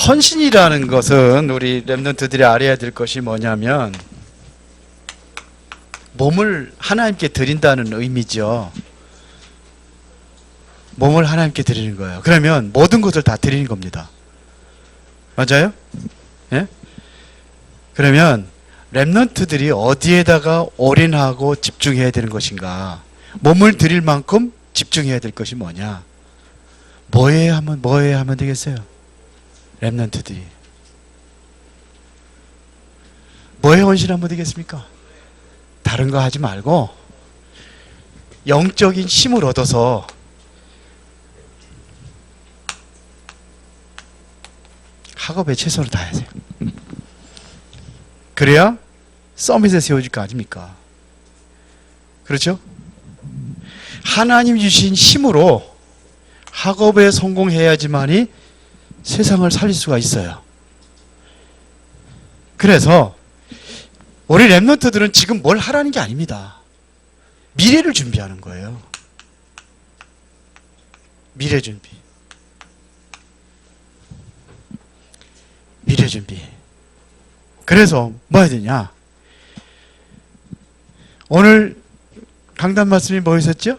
헌신이라는 것은 우리 렘넌트들이 알아야 될 것이 뭐냐면 몸을 하나님께 드린다는 의미죠. 몸을 하나님께 드리는 거예요. 그러면 모든 것을 다 드리는 겁니다. 맞아요? 예? 그러면 렘넌트들이 어디에다가 올인하고 집중해야 되는 것인가? 몸을 드릴 만큼 집중해야 될 것이 뭐냐? 뭐에 하면 되겠어요? 렘넌트들이 뭐에 헌신하면 되겠습니까? 다른 거 하지 말고 영적인 힘을 얻어서 학업에 최선을 다해야 돼요. 그래야 서밋에 세워질 거 아닙니까? 그렇죠? 하나님 주신 힘으로 학업에 성공해야지만이 세상을 살릴 수가 있어요. 그래서 우리 렘넌트들은 지금 뭘 하라는 게 아닙니다. 미래를 준비하는 거예요. 미래 준비. 미래 준비. 그래서 뭐 해야 되냐? 오늘 강단 말씀이 뭐였었죠?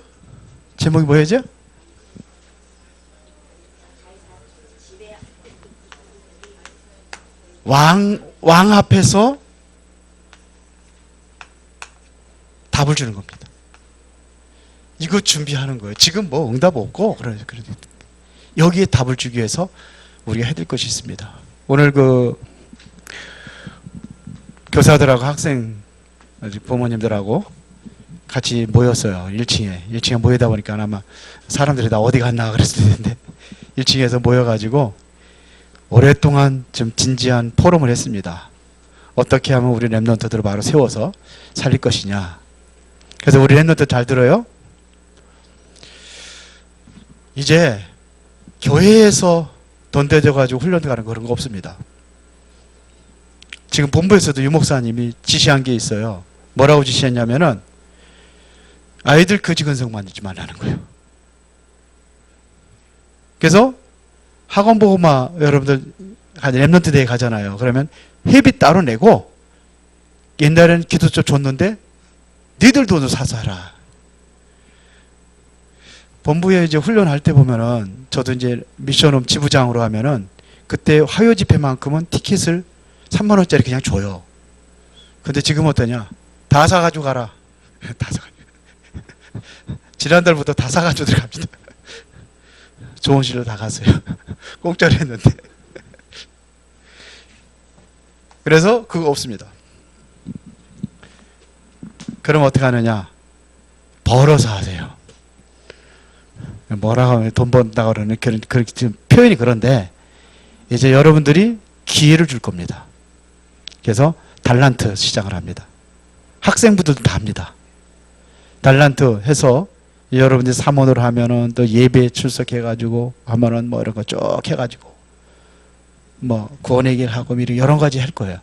제목이 뭐였죠? 왕 앞에서 답을 주는 겁니다. 이거 준비하는 거예요. 지금 뭐 응답 없고, 그래서 여기에 답을 주기 위해서 우리가 해야 될 것이 있습니다. 오늘 그 교사들하고 학생 부모님들하고 같이 모였어요. 1층에 모이다 보니까 아마 사람들이 다 어디 갔나 그랬을 텐데 1층에서 모여가지고 오랫동안 좀 진지한 포럼을 했습니다. 어떻게 하면 우리 렘넌트들을 바로 세워서 살릴 것이냐. 그래서 우리 렘넌트 잘 들어요. 이제 교회에서 돈 대줘가지고 훈련 가는 그런 거 없습니다. 지금 본부에서도 유 목사님이 지시한 게 있어요. 뭐라고 지시했냐면은 아이들 거지근성 만들지 말라는 거예요. 그래서 학원보고마 여러분들 렘넌트 대회 가잖아요. 그러면 회비 따로 내고 옛날에는 기도처 줬는데 니들 돈으로 사서 하라. 본부에 이제 훈련할 때 보면은 저도 이제 미션홈 지부장으로 하면은 그때 화요 집회만큼은 티켓을 3만 원짜리 그냥 줘요. 근데 지금 어떠냐? 다 사가지고 가라. 다 사가지고. 지난달부터 다 사가지고 들어갑니다. 좋은 실로 다 갔어요. 공짜로 했는데. 그래서 그거 없습니다. 그럼 어떻게 하느냐? 벌어서 하세요. 뭐라고 하면 돈 번다고 그러는 그런 지금 표현이 그런데 이제 여러분들이 기회를 줄 겁니다. 그래서 달란트 시작을 합니다. 학생부들도 다 합니다. 달란트 해서 여러분들이 사모를 하면은 또 예배에 출석해가지고 하면은 뭐 이런 거 쭉 해가지고 뭐 구원의 길 하고 여러 가지 할 거예요.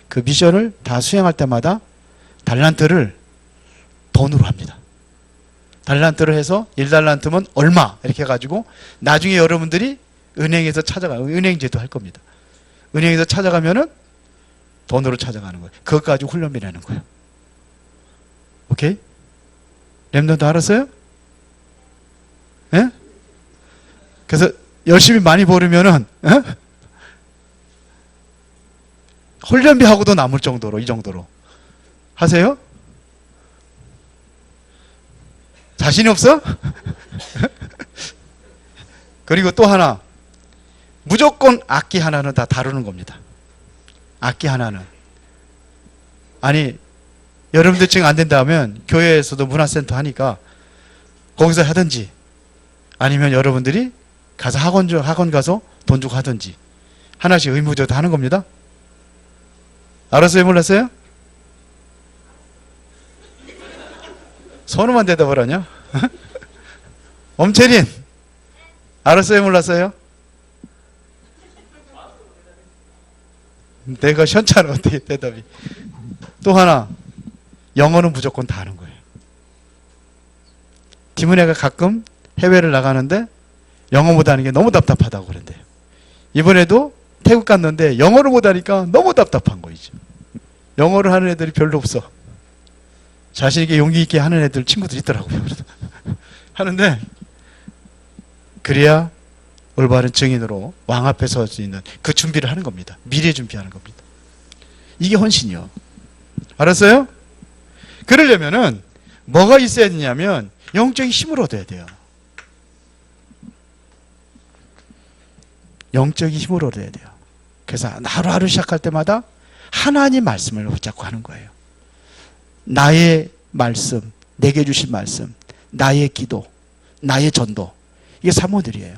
그 미션을 다 수행할 때마다 달란트를 돈으로 합니다. 달란트를 해서 1달란트면 얼마 이렇게 해가지고 나중에 여러분들이 은행에서 찾아가요. 은행제도 할 겁니다. 은행에서 찾아가면은 돈으로 찾아가는 거예요. 그것 가지고 훈련비 내는 거예요. 오케이? 렘넌트 알았어요? 예? 그래서 열심히 많이 벌으면은 훈련비하고도 남을 정도로 이 정도로 하세요? 자신이 없어? 그리고 또 하나 무조건 악기 하나는 다 다루는 겁니다. 악기 하나는 아니 여러분들 지금 안 된다 하면 교회에서도 문화센터 하니까 거기서 하든지 아니면 여러분들이 가서 학원 가서 돈 주고 하든지 하나씩 의무적으로 하는 겁니다. 알았어요? 몰랐어요? 선우만 대답을 하냐? 엄채린 알았어요? 몰랐어요? 내가 현찰은 어떻게 대답이. 또 하나 영어는 무조건 다 하는 거예요. 김은혜가 가끔 해외를 나가는데 영어 못하는 게 너무 답답하다고 그런대요. 이번에도 태국 갔는데 영어를 못하니까 너무 답답한 거이죠. 영어를 하는 애들이 별로 없어. 자신 있게 용기 있게 하는 애들 친구들이 있더라고요. 하는데 그래야 올바른 증인으로 왕 앞에 설 수 있는 그 준비를 하는 겁니다. 미래 준비하는 겁니다. 이게 헌신이요. 알았어요? 그러려면은 뭐가 있어야 되냐면 영적인 힘을 얻어야 돼요. 영적인 힘을 얻어야 돼요. 그래서 하루하루 시작할 때마다 하나님 말씀을 붙잡고 하는 거예요. 나의 말씀, 내게 주신 말씀, 나의 기도, 나의 전도, 이게 사모들이에요.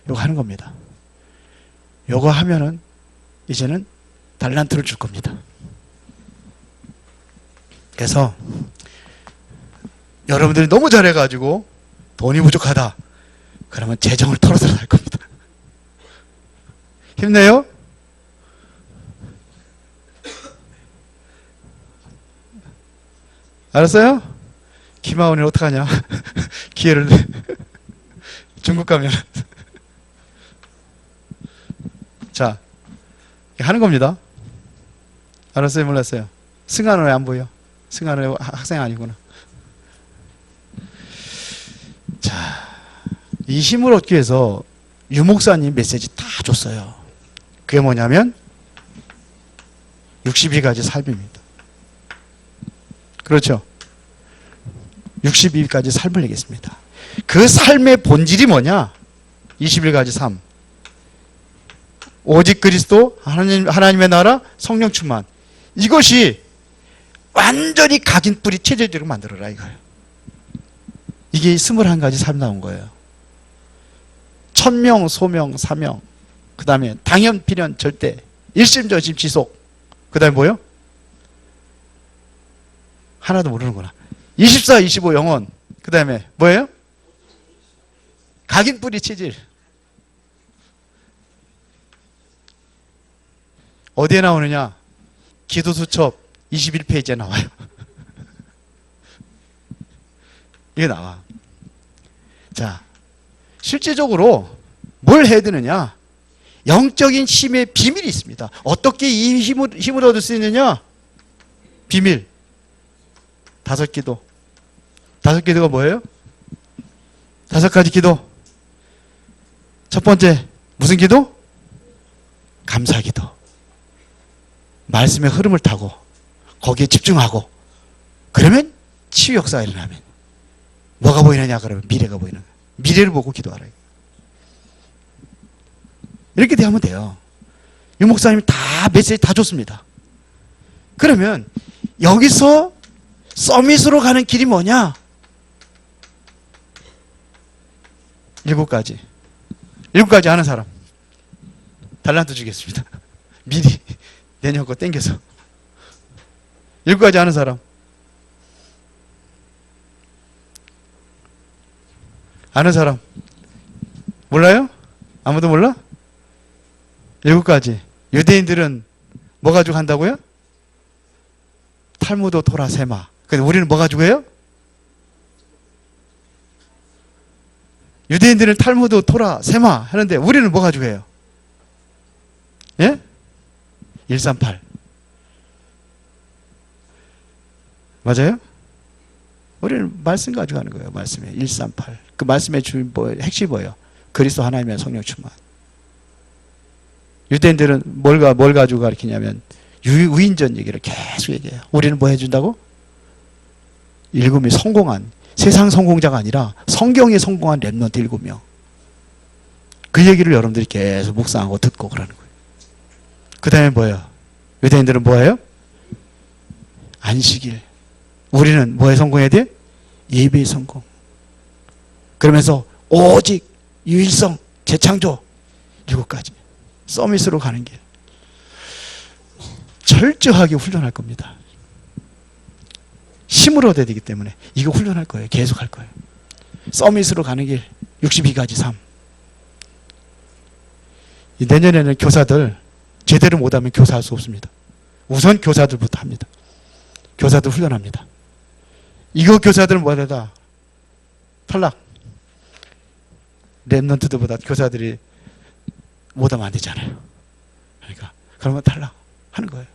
이거 하는 겁니다. 이거 하면은 이제는 달란트를 줄 겁니다. 그래서 여러분들이 너무 잘해가지고 돈이 부족하다 그러면 재정을 털어서 할 겁니다. 힘내요? 알았어요? 김하원이 어떡하냐? 기회를 중국 가면 자 하는 겁니다. 알았어요? 몰랐어요? 승환은 왜 안 보여? 승환은 학생 아니구나. 자, 이 힘을 얻기 위해서 유목사님 메시지 다 줬어요. 그게 뭐냐면 62가지 삶입니다. 그렇죠? 62가지 삶을 얘기했습니다. 그 삶의 본질이 뭐냐? 21가지 삶. 오직 그리스도, 하나님의 나라, 성령 충만. 이것이 완전히 각인 뿌리 체질대로 만들어라 이거예요. 이게 21가지 삶 나온 거예요. 천명, 소명, 사명. 그 다음에 당연, 필연, 절대. 일심전심, 지속. 그 다음에 뭐요? 하나도 모르는구나. 24, 25 영혼. 그 다음에 뭐예요? 각인 뿌리 체질. 어디에 나오느냐? 기도수첩 21페이지에 나와요. 이게 나와. 자, 실제적으로 뭘 해야 되느냐? 영적인 힘의 비밀이 있습니다. 어떻게 이 힘을 얻을 수 있느냐? 비밀. 5기도. 5기도가 뭐예요? 5가지 기도. 첫 번째, 무슨 기도? 감사기도. 말씀의 흐름을 타고 거기에 집중하고 그러면 치유 역사가 일어나면 뭐가 보이느냐 그러면 미래가 보이는 거예요. 미래를 보고 기도하라. 이렇게 대하면 돼요. 유 목사님이 다 메시지 다 줬습니다. 그러면 여기서 서밋으로 가는 길이 뭐냐? 7가지. 7가지 아는 사람 달란트 주겠습니다. 미리 내년 거 땡겨서 7가지 아는 사람 아는 사람 몰라요? 아무도 몰라? 7가지. 유대인들은 뭐 가지고 한다고요? 탈무드 토라 세마. 근데 우리는 뭐 가지고 해요? 유대인들은 탈무드 토라 세마 하는데 우리는 뭐 가지고 해요? 예? 138. 맞아요? 우리는 말씀 가지고 하는 거예요. 말씀에 138. 그 말씀의 주인 핵심이 뭐예요? 그리스도 하나님의 성령 충만. 유대인들은 뭘 가지고 가르치냐면 우인전 얘기를 계속 얘기해요. 우리는 뭐 해준다고? 일곱이 성공한 세상 성공자가 아니라 성경에 성공한 렘넌트 7명. 그 얘기를 여러분들이 계속 묵상하고 듣고 그러는 거예요. 그 다음에 뭐예요? 유대인들은 뭐예요? 안식일. 우리는 뭐에 성공해야 돼? 예배의 성공. 그러면서 오직 유일성 재창조 7가지 서밋으로 가는 길 철저하게 훈련할 겁니다. 힘을 얻어야 되기 때문에 이거 훈련할 거예요. 계속 할 거예요. 서밋으로 가는 길 62가지 삶. 내년에는 교사들 제대로 못하면 교사할 수 없습니다. 우선 교사들부터 합니다. 교사들 훈련합니다. 이거 교사들은 뭐하다? 탈락. 렘넌트들보다 교사들이 못하면 안 되잖아요. 그러니까 그러면 달라 하는 거예요.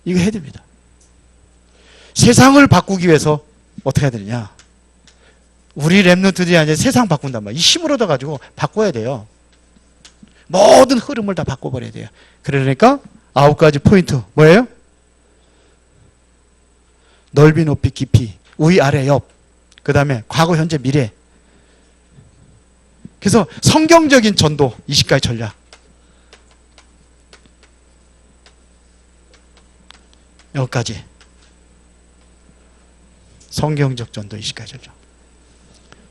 이거 해야 됩니다. 세상을 바꾸기 위해서 어떻게 해야 되느냐? 우리 랩런트들이 이제 세상 바꾼단 말이에요. 이 힘을 얻어가지고 바꿔야 돼요. 모든 흐름을 다 바꿔버려야 돼요. 그러니까 9가지 포인트 뭐예요? 넓이, 높이, 깊이, 위, 아래, 옆, 그 다음에 과거, 현재, 미래. 그래서 성경적인 전도 20가지 전략. 여기까지. 성경적 전도 20가지 전략.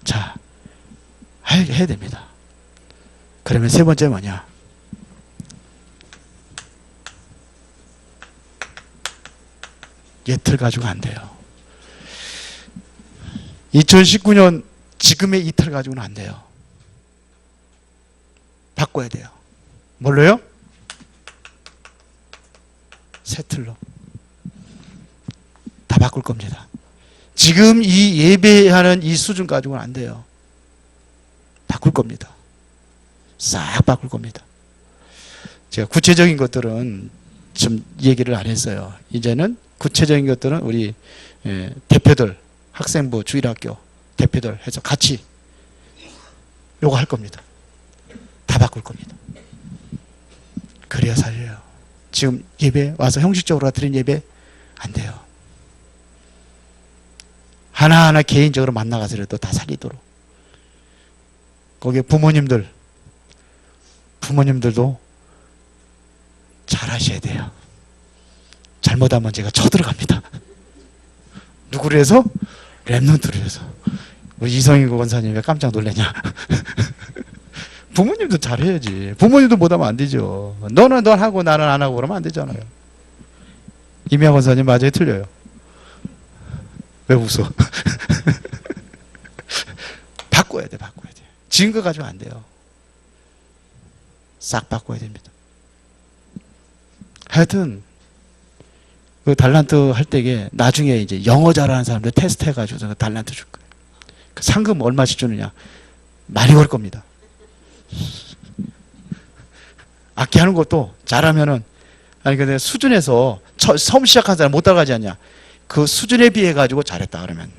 자, 해야 됩니다. 그러면 세 번째 뭐냐? 예틀 가지고 안 돼요. 2019년 지금의 이 틀 가지고는 안 돼요. 바꿔야 돼요. 뭘로요? 새 틀로. 다 바꿀 겁니다. 지금 이 예배하는 이 수준 가지고는 안 돼요. 바꿀 겁니다. 싹 바꿀 겁니다. 제가 구체적인 것들은 좀 얘기를 안 했어요. 이제는 구체적인 것들은 우리 대표들, 학생부, 주일학교 대표들 해서 같이 요거 할 겁니다. 다 바꿀 겁니다. 그래야 살려요. 지금 예배 와서 형식적으로 드린 예배 안 돼요. 하나하나 개인적으로 만나가서라도 다 살리도록. 거기에 부모님들도 잘 하셔야 돼요. 잘못하면 제가 쳐들어갑니다. 누구를 해서? 랩런트를 해서. 우리 이성희 권사님 왜 깜짝 놀라냐? 부모님도 잘해야지. 부모님도 못하면 안 되죠. 너는 하고 나는 안 하고 그러면 안 되잖아요. 이미아 권사님 맞아요? 틀려요? 왜 웃어? 바꿔야 돼. 지금 거 가지고 안 돼요. 싹 바꿔야 됩니다. 하여튼 그 달란트 할 때에 나중에 이제 영어 잘하는 사람들 테스트 해가지고 달란트 줄 거예요. 그 상금 얼마씩 주느냐? 많이 걸 겁니다. 악기 하는 것도 잘하면은 아니 근데 수준에서 처음 시작한 사람 못 따라가지 않냐? 그 수준에 비해 가지고 잘했다 그러면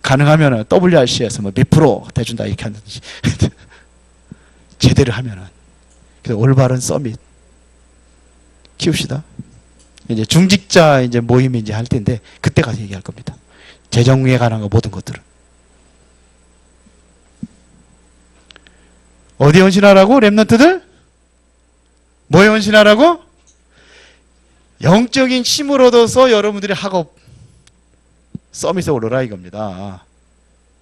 가능하면은 WRC에서 뭐 몇 프로 대준다 이렇게 하든지 제대로 하면은 그래서 올바른 서밋 키웁시다. 이제 중직자 이제 모임이 이제 할 텐데 그때 가서 얘기할 겁니다. 재정에 관한 거 모든 것들은 어디에 헌신하라고 랩런트들? 뭐에 헌신하라고? 영적인 힘을 얻어서 여러분들이 학업 서밋에 올라라 이겁니다.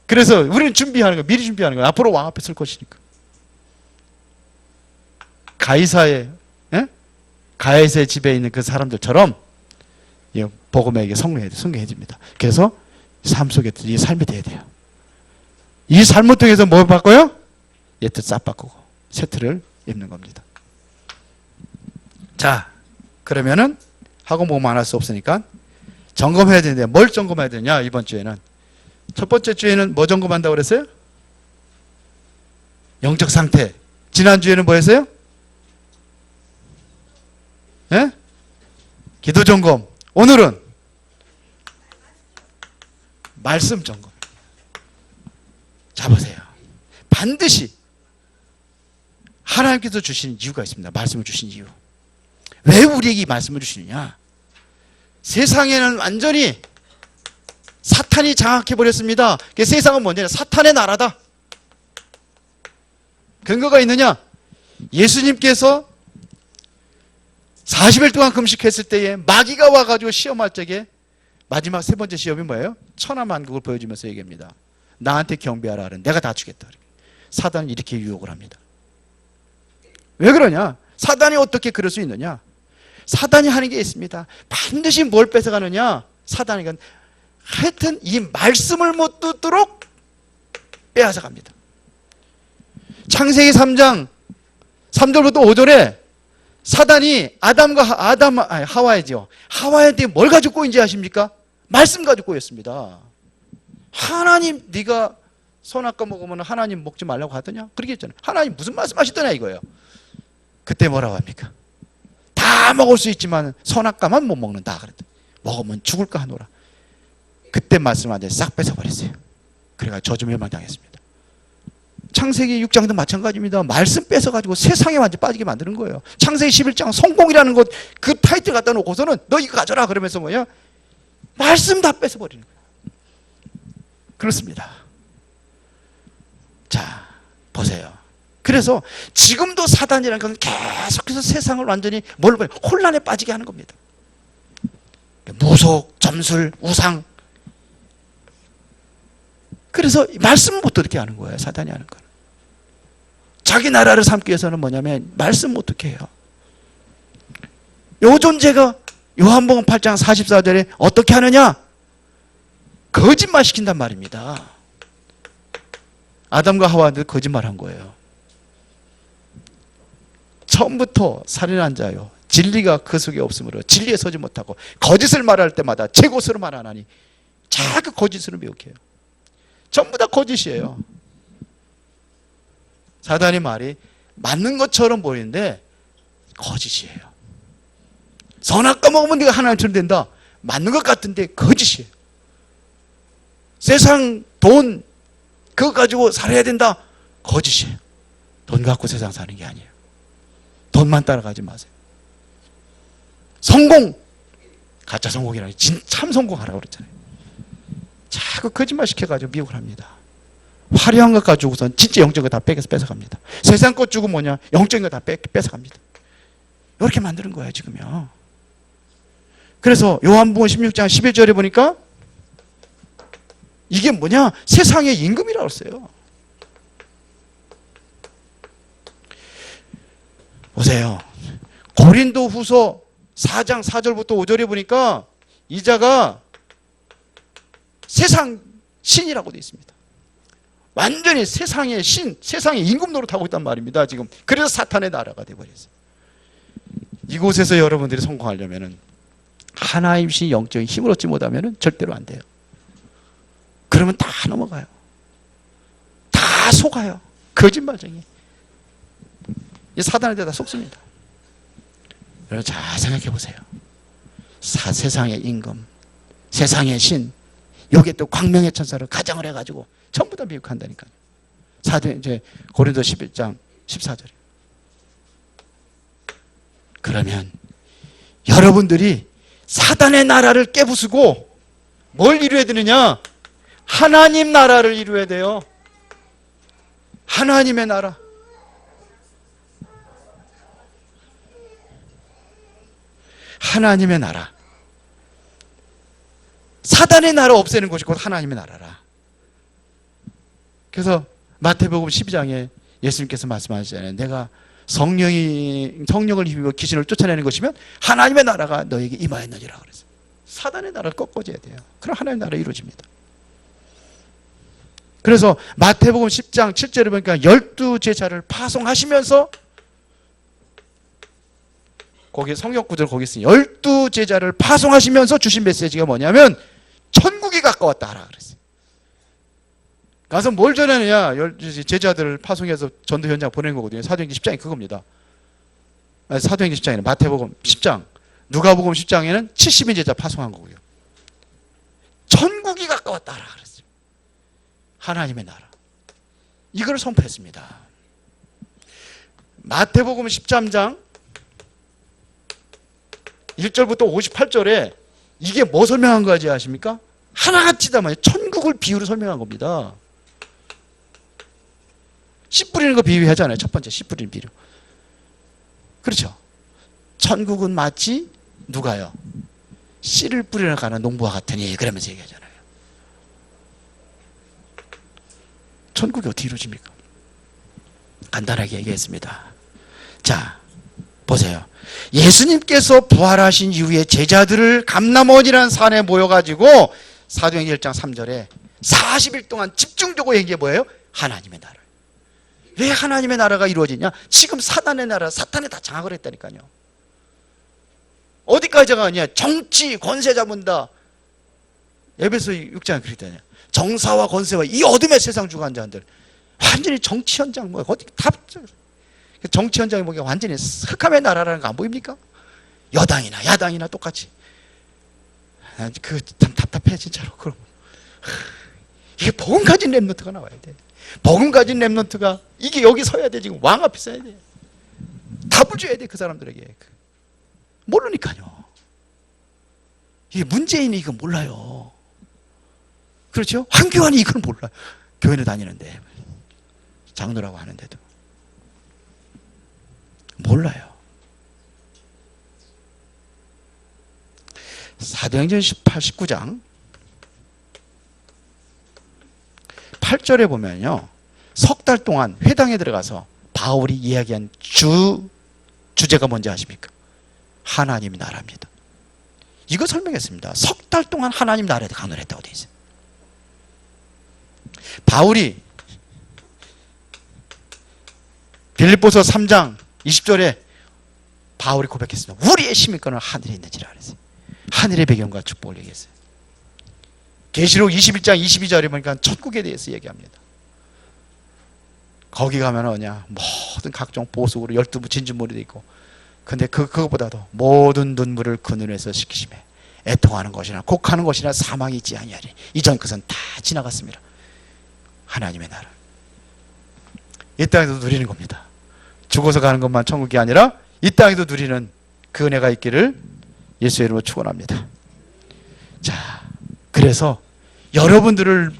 그래서 우리는 준비하는 거 미리 준비하는 거 앞으로 왕 앞에 설 것이니까. 가이사의 집에 있는 그 사람들처럼 복음에게 성공해야 됩니다. 그래서 삶 속에 이 삶이 돼야 돼요. 이 삶을 통해서 뭘 바꿔요? 옛틀 싹 바꾸고 새 틀을 입는 겁니다. 자, 그러면은 하고 뭐만 안 할 수 없으니까 점검해야 되는데 뭘 점검해야 되냐? 이번 주에는 첫 번째 주에는 뭐 점검한다고 그랬어요? 영적 상태. 지난 주에는 뭐 했어요? 예? 기도 점검. 오늘은 말씀 점검. 자 보세요. 반드시 하나님께서 주시는 이유가 있습니다. 말씀을 주신 이유. 왜 우리에게 이 말씀을 주시느냐? 세상에는 완전히 사탄이 장악해버렸습니다. 세상은 뭐냐? 사탄의 나라다. 근거가 있느냐? 예수님께서 40일 동안 금식했을 때에 마귀가 와가지고 시험할 적에 마지막 세 번째 시험이 뭐예요? 천하만국을 보여주면서 얘기합니다. 나한테 경배하라 하는 내가 다 주겠다. 사단은 이렇게 유혹을 합니다. 왜 그러냐? 사단이 어떻게 그럴 수 있느냐? 사단이 하는 게 있습니다. 반드시 뭘 뺏어가느냐? 사단이 하여튼 이 말씀을 못 듣도록 빼앗아갑니다. 창세기 3장 3절부터 5절에 사단이 하와이죠. 하와이한테 뭘 가지고 꼬인지 아십니까? 말씀 가지고 꼬였습니다. 하나님 네가 선악과 먹으면 하나님 먹지 말라고 하더냐? 그렇게 했잖아요. 하나님 무슨 말씀하시더냐 이거예요. 그때 뭐라고 합니까? 다 먹을 수 있지만 선악과만 못 먹는다 그랬더니 먹으면 죽을까 하노라. 그때 말씀하는데 싹 뺏어버렸어요. 그래가 저주 멸망당했습니다. 창세기 6장도 마찬가지입니다. 말씀 뺏어가지고 세상에 완전 빠지게 만드는 거예요. 창세기 11장 성공이라는 것 그 타이틀 갖다 놓고서는 너 이거 가져라 그러면서 뭐야? 말씀 다 뺏어버리는 거예요. 그렇습니다. 자, 보세요. 그래서 지금도 사단이라는 건 계속해서 세상을 완전히 뭘로 봐요? 혼란에 빠지게 하는 겁니다. 무속, 점술, 우상. 그래서 말씀을 못 듣게 하는 거예요. 사단이 하는 거는. 자기 나라를 삼기 위해서는 뭐냐면 말씀 못 듣게 해요. 요 존재가 요한복음 8장 44절에 어떻게 하느냐? 거짓말 시킨단 말입니다. 아담과 하와는 거짓말한 거예요. 처음부터 살인한 자요 진리가 그 속에 없으므로 진리에 서지 못하고 거짓을 말할 때마다 제 것으로 말하나니 자꾸 거짓으로 미혹해요. 전부 다 거짓이에요. 사단의 말이 맞는 것처럼 보이는데 거짓이에요. 선악과 먹으면 네가 하나님처럼 된다. 맞는 것 같은데 거짓이에요. 세상 돈 그거 가지고 살아야 된다. 거짓이에요. 돈 갖고 세상 사는 게 아니에요. 돈만 따라가지 마세요. 성공 가짜 성공이라니 참 성공하라고 그랬잖아요. 자꾸 거짓말 시켜가지고 미혹을 합니다. 화려한 것 가지고선 진짜 영적인 거 다 뺏어갑니다. 세상 것 주고 뭐냐 영적인 거 다 뺏어갑니다. 이렇게 만드는 거예요 지금요. 그래서 요한복음 16장 11절에 보니까 이게 뭐냐 세상의 임금이라고 했어요. 보세요. 고린도 후서 4장 4절부터 5절에 보니까 이 자가 세상 신이라고 되어 있습니다. 완전히 세상의 신, 세상의 임금 노릇하고 있단 말입니다. 지금 그래서 사탄의 나라가 되어버렸어요. 이곳에서 여러분들이 성공하려면 하나님 신 영적인 힘을 얻지 못하면 절대로 안 돼요. 그러면 다 넘어가요. 다 속아요. 거짓말쟁이. 이 사단에 다 속습니다. 여러분 잘 생각해 보세요. 세상의 임금, 세상의 신, 여기에 또 광명의 천사를 가장을 해가지고 전부 다 미혹한다니까요. 이제 고린도 11장 14절이에요. 그러면 여러분들이 사단의 나라를 깨부수고 뭘 이루어야 되느냐? 하나님 나라를 이루어야 돼요. 하나님의 나라. 하나님의 나라. 사단의 나라 없애는 것이 곧 하나님의 나라라. 그래서 마태복음 12장에 예수님께서 말씀하시잖아요. 내가 성령을 힘입어 귀신을 쫓아내는 것이면 하나님의 나라가 너에게 임하였느니라 그랬어요. 사단의 나라를 꺾어줘야 돼요. 그럼 하나님의 나라가 이루어집니다. 그래서 마태복음 10장 7절에 보니까 12제자를 파송하시면서 거기 성역 구절 거기 있으니 12제자를 파송하시면서 주신 메시지가 뭐냐면 천국이 가까웠다 하라 그랬어요. 가서 뭘 전하느냐? 제자들을 파송해서 전도 현장 보내는 거거든요. 사도행전 10장이 그겁니다. 사도행전 10장에는 마태복음 10장, 누가복음 10장에는 70인 제자 파송한 거고요. 천국이 가까웠다 하라 그랬어요. 하나님의 나라. 이걸 선포했습니다. 마태복음 13장 1절부터 58절에 이게 뭐 설명한 거지 아십니까? 하나같이 다 말이에요. 천국을 비유로 설명한 겁니다. 씨 뿌리는 거 비유하잖아요. 첫 번째 씨 뿌리는 비유. 그렇죠. 천국은 마치 누가요? 씨를 뿌리러 가는 농부와 같으니 그러면서 얘기하잖아요. 천국이 어떻게 이루어집니까? 간단하게 얘기했습니다. 자, 보세요. 예수님께서 부활하신 이후에 제자들을 감람원이라는 산에 모여가지고 사도행전 1장 3절에 40일 동안 집중적으로 얘기한 게 뭐예요? 하나님의 나라. 왜 하나님의 나라가 이루어지냐? 지금 사단의 나라, 사탄에 다 장악을 했다니까요. 어디까지 가냐? 정치, 권세 잡는다. 에베소 6장에 그렇게 되냐. 정사와 권세와 이 어둠의 세상 주관 자들. 완전히 정치 현장, 뭐, 어디, 다, 정치 현장에 보기에 완전히 흑암의 나라라는 거 안 보입니까? 여당이나 야당이나 똑같이. 참 답답해, 진짜로. 그럼. 이게 복음 가진 랩런트가 나와야 돼. 복음 가진 랩런트가 이게 여기 서야 돼. 지금 왕 앞에 서야 돼. 답을 줘야 돼, 그 사람들에게. 모르니까요. 이게 문재인이 이거 몰라요. 그렇죠? 황교안이 이걸 몰라. 교회를 다니는데. 장로라고 하는데도. 몰라요. 사도행전 18, 19장 8절에 보면요. 석 달 동안 회당에 들어가서 바울이 이야기한 주제가 뭔지 아십니까? 하나님 나라입니다. 이거 설명했습니다. 석 달 동안 하나님 나라에 강론했다고 되어 있어요. 바울이 빌립보서 3장 20절에 바울이 고백했습니다. 우리의 시민권은 하늘에 있는지라 그랬어요. 하늘의 배경과 축복을 얘기했어요. 계시록 21장 22절에 보니까 천국에 대해서 얘기합니다. 거기 가면 뭐냐, 모든 각종 보석으로 12부 진주물이 있고, 근데 그것보다도 모든 눈물을 그 눈에서 씻기심에 애통하는 것이나 곡하는 것이나 사망이 있지 아니하리. 이전 그것은 다 지나갔습니다. 하나님의 나라. 이 땅에도 누리는 겁니다. 죽어서 가는 것만 천국이 아니라 이 땅에도 누리는 그 은혜가 있기를 예수의 이름으로 축원합니다. 자, 그래서 여러분들을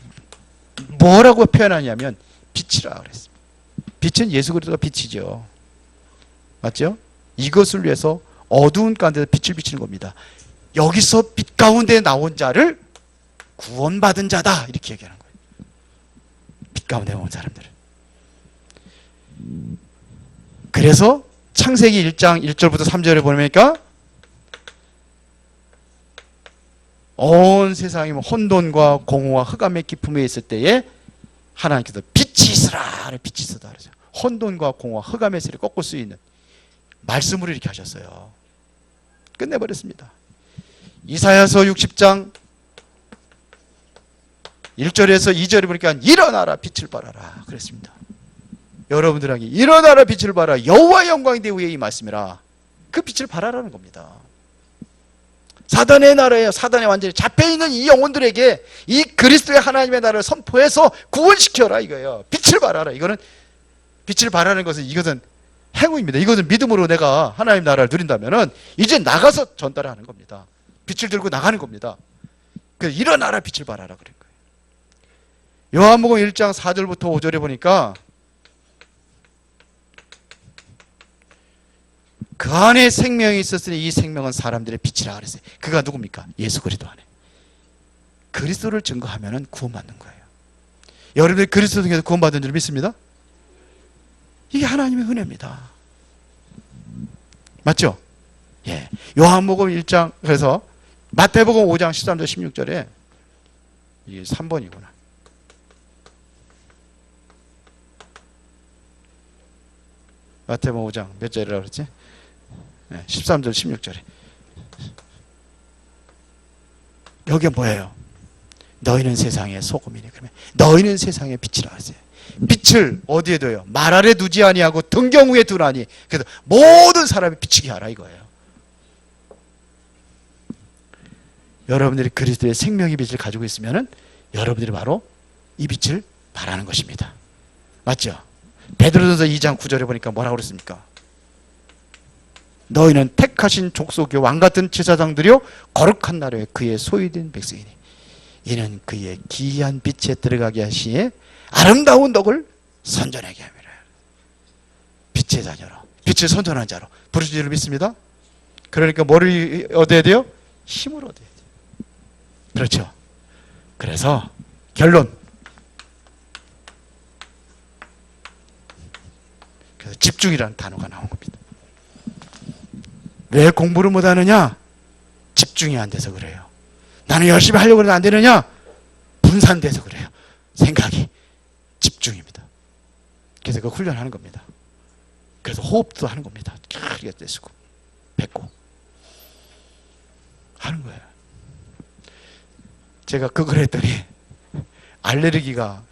뭐라고 표현하냐면 빛이라 그랬습니다. 빛은 예수 그리스도가 빛이죠. 맞죠? 이것을 위해서 어두운 가운데서 빛을 비치는 겁니다. 여기서 빛 가운데 나온 자를 구원받은 자다 이렇게 얘기하는 거예요. 빛 가운데 온 사람들은. 그래서 창세기 1장 1절부터 3절에 보니까 온 세상이 혼돈과 공허와 흑암의 깊음에 있을 때에 하나님께서 빛이 있으라 빛이 있으다 그러죠. 혼돈과 공허와 흑암의 세를 꺾을 수 있는 말씀으로 이렇게 하셨어요. 끝내버렸습니다. 이사야서 60장 1절에서 2절에 보니까 일어나라 빛을 발하라 그랬습니다. 여러분들에게 일어나라 빛을 발하라 여호와의 영광이 내 위에 이 말씀이라. 그 빛을 발하라는 겁니다. 사단의 나라에 사단에 완전히 잡혀있는 이 영혼들에게 이 그리스도의 하나님의 나라를 선포해서 구원시켜라 이거예요. 빛을 발하라. 이거는 빛을 발하는 것은 이것은 행위입니다. 이것은 믿음으로 내가 하나님 나라를 누린다면은 이제 나가서 전달하는 겁니다. 빛을 들고 나가는 겁니다. 그래서 일어나라 빛을 발하라 그런 거예요. 요한복음 1장 4절부터 5절에 보니까 그 안에 생명이 있었으니 이 생명은 사람들의 빛이라 그랬어요. 그가 누굽니까? 예수 그리스도 안에. 그리스도를 증거하면 구원받는 거예요. 여러분들 그리스도 통해서 구원받은 줄 믿습니다? 이게 하나님의 은혜입니다. 맞죠? 예. 요한복음 1장 그래서 마태복음 5장 13절 16절에 이게 3번이구나. 마태복음 5장 몇 절이라고 그랬지? 13절 16절에 여기 뭐예요? 너희는 세상의 소금이니. 그러면 너희는 세상의 빛이라 하세요. 빛을 어디에 둬요? 말 아래 두지 아니하고 등경 위에 두라니. 그래서 모든 사람이 비치게 하라 이거예요. 여러분들이 그리스도의 생명의 빛을 가지고 있으면 여러분들이 바로 이 빛을 발하는 것입니다. 맞죠? 베드로전서 2장 9절에 보니까 뭐라고 그랬습니까? 너희는 택하신 족속의 왕같은 제사장들이요 거룩한 나라에 그의 소유된 백성이니 이는 그의 기이한 빛에 들어가게 하시에 아름다운 덕을 선전하게 함이라. 빛의 자녀로 빛을 선전한 자로 부르신 줄을 믿습니다. 그러니까 뭐를 얻어야 돼요? 힘을 얻어야 돼요. 그렇죠. 그래서 결론, 그래서 집중이라는 단어가 나온 겁니다. 왜 공부를 못하느냐? 집중이 안 돼서 그래요. 나는 열심히 하려고 해도 안 되느냐? 분산돼서 그래요. 생각이. 집중입니다. 그래서 그 훈련하는 겁니다. 그래서 호흡도 하는 겁니다. 크게 떼쓰고 뱉고 하는 거예요. 제가 그걸 했더니 알레르기가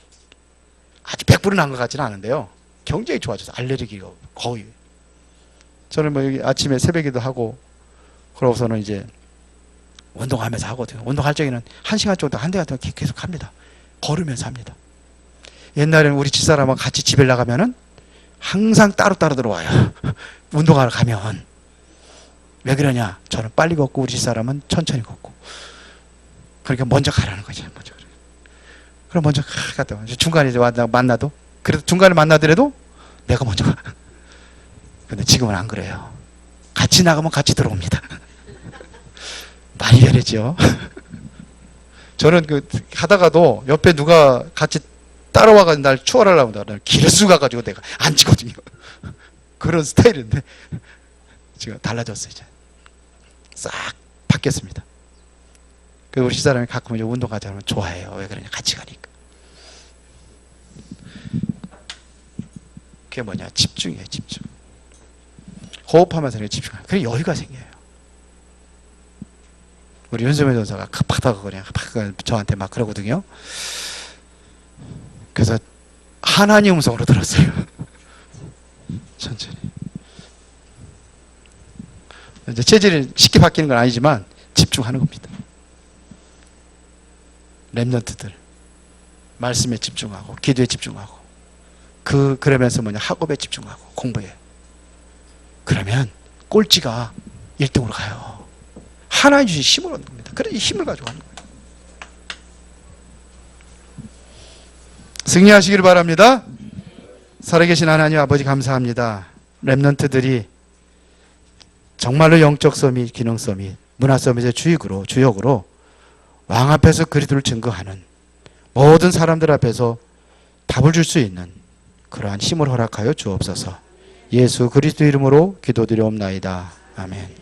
아주 100%는 난 것 같지는 않은데요. 굉장히 좋아져서 알레르기가 거의. 저는 뭐 여기 아침에 새벽에도 하고 그러고서는 이제 운동하면서 하거든요. 운동할 적에는 1시간 정도, 1시간 동안 계속 합니다. 걸으면서 합니다. 옛날에는 우리 집사람하고 같이 집에 나가면은 항상 따로따로 들어와요. 운동하러 가면. 왜 그러냐? 저는 빨리 걷고 우리 집사람은 천천히 걷고. 그러니까 먼저 가라는 거죠. 먼저. 그럼 먼저 갔다 와. 중간에 이제 만나도, 그래도 중간에 만나더라도 내가 먼저 가. 근데 지금은 안 그래요. 같이 나가면 같이 들어옵니다. 많이 변했죠. 저는 하다가도 옆에 누가 같이 따라와가지고 날 추월하려고 하다 길을 쑥 가가지고 내가 안 치거든요. 그런 스타일인데 지금 달라졌어요. 이제 싹 바뀌었습니다. 그리고 우리 집사람이 가끔 이제 운동 가자 하면 좋아해요. 왜 그러냐? 같이 가니까. 그게 뭐냐? 집중이에요. 집중. 호흡하면서 집중하면 그래 여유가 생겨요. 우리 윤수민 전사가 급하다고 그냥 저한테 막 그러거든요. 그래서 하나님 음성으로 들었어요. 천천히. 이제 체질이 쉽게 바뀌는 건 아니지만 집중하는 겁니다. 렘넌트들 말씀에 집중하고 기도에 집중하고 그러면서 뭐냐 학업에 집중하고 공부에. 그러면 꼴찌가 1등으로 가요. 하나님 주신 힘을 얻는 겁니다. 그래서 이 힘을 가지고 하는 거예요. 승리하시기를 바랍니다. 살아계신 하나님 아버지 감사합니다. 렘넌트들이 정말로 영적 서밋, 기능 서밋, 문화 서밋의 주역으로 왕 앞에서 그리스도를 증거하는 모든 사람들 앞에서 답을 줄 수 있는 그러한 힘을 허락하여 주옵소서. 예수 그리스도 이름으로 기도드리옵나이다. 아멘.